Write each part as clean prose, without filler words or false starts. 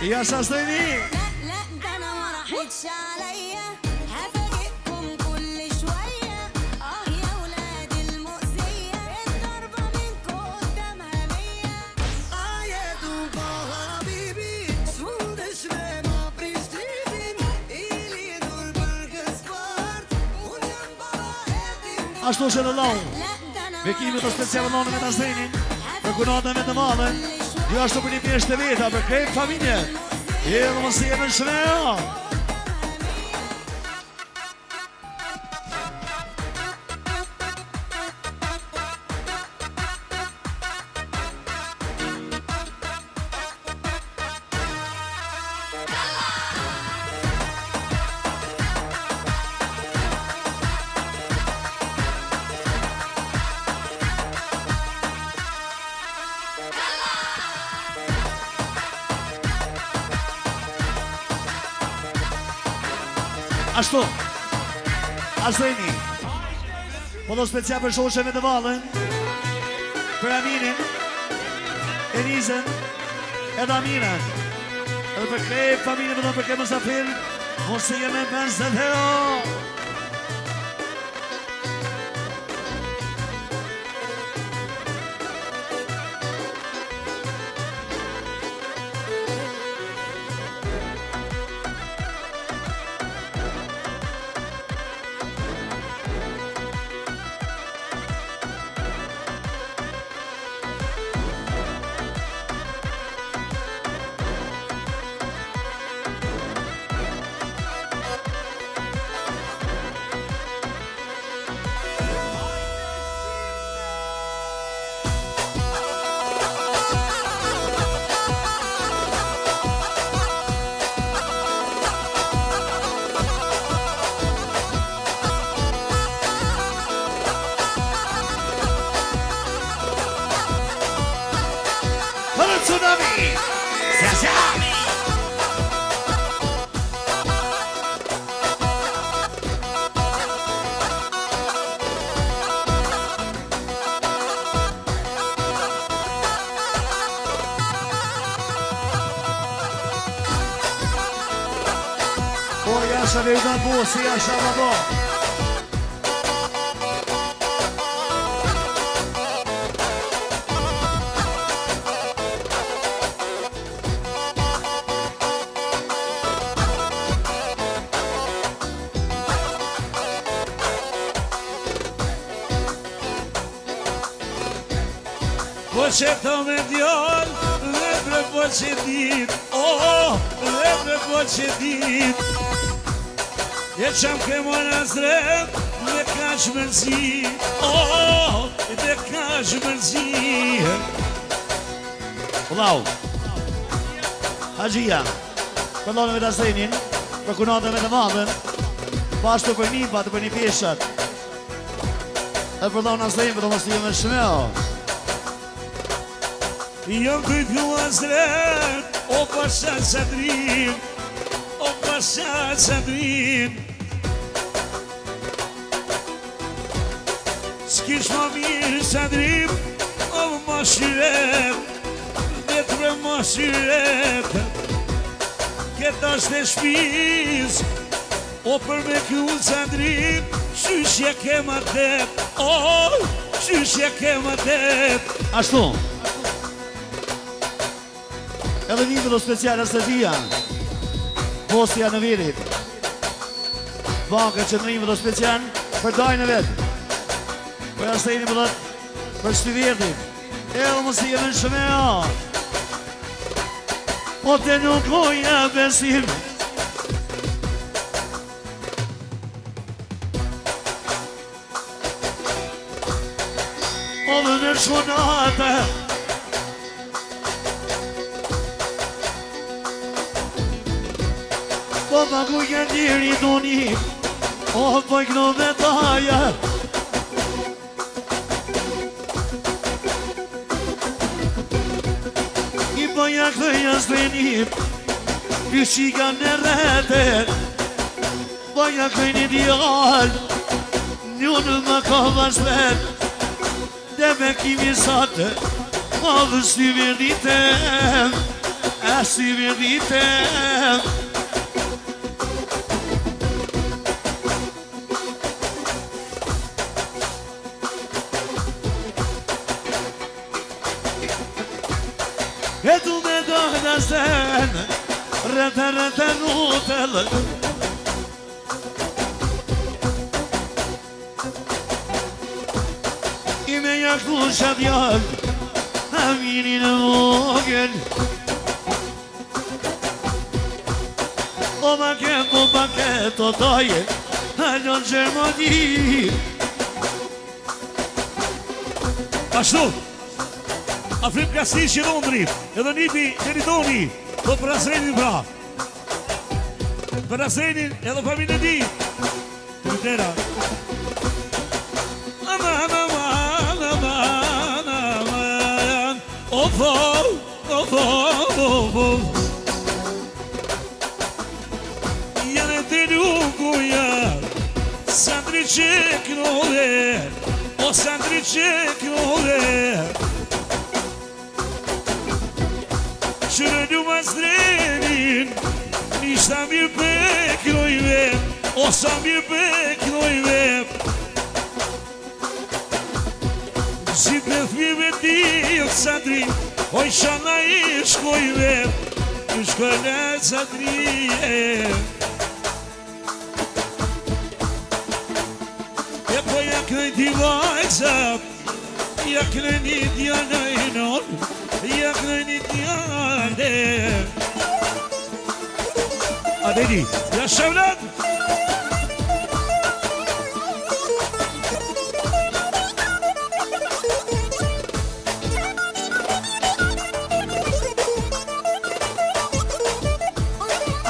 يا شاصيني لا ده انا ما راحتش عليا هفاجئكم كل شويه يا ولاد المؤذيه الضربه منكم قدامها 100 يا دوبا حبيبي سودش ما بريستريبين إلي دول برجسبارت ونيان بابا Ashtu që në lau Bekimi të specialë në me të zdenin Për kunatën me të madhe Jo ashtu për një pjesht të veta Për krejt familje E dhe mos e në shmeja Ashtu Azdeni Po do special për shoqe me të valën Për Aminin Enizën Edhe Aminën Edhe për krejt familje më do për kemë Musafir Mos e jeme 50 euro Tsunami! Tsunami! O jasha vejdan bu, si jasha babo Po që të me djall, dhe bre po që dit dhe bre po që dit E qam ke mona zret, dhe ka shmërzi dhe ka shmërzi Vlau Hajia Përlone me të zdenin Për kunatën me të madhen Pashtu për një patë për një pjeshat E përlone në zdenin për të mos të jeme shmeo Jam këtë ju azret, o pasha Sadrin, o pasha Sadrin S'kish ma mirë Sadrin, o ma shyret, vetre ma shyret Këtë ashtë e shpiz, o për me kju Sadrin, qyshje kema tep, qyshje kema tep Ashtu Edhe një do special e Sëdia Bosja në virit Banke që në një do special Për dajnë e vetë Për astejni më dhët Për shtyvjetin Edhe më si jemi në shmea Po të nuk hoja besim O dhe në shkonate Po ma ku kënë diri doni O po i këno vetaja I po ja këtëja s'venit Pishika në rrete Po ja këtëjni djall Njënë më ka vazhvet Dhe me kimi sate Ma vështi verditem syve vite. E du me dohë në sen, rëtë nutëllë. I me jaktu shabjallë, a vini në vogën. O ma paket, o doje, a njën Gjermani. Ashtu, Afrim Kasni që Londri, edhe Nipi Meritoni, do për Asrenin pra. Për Asrenin edhe familjen e tij. Tritera. Aman, aman, aman, aman. Of, of, of, of. Janë të lugu janë, Sandri që kënover, o Sandri që kënover. Qërë një mazrenin, nishta mirë pëkrojve, o sa mirë pëkrojve. Zitë me thmive ti, o Sandri, o i shana i shkojve, i shkojne Sandri. E po jaknë ti vajzap, jaknë një djana i non, jaknë një djane. Adedi, ja shëvlat.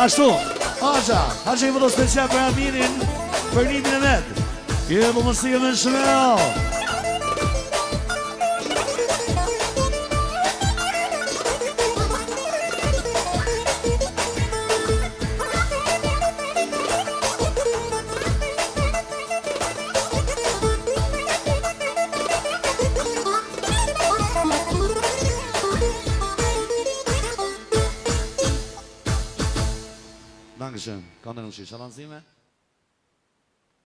Ashtu, Haxha i vëdo special për Aminin, për Nimin e vetë. Je po mësike me shmeo. Dankeschön. Kan er nog schiet, zal aan zien, hè?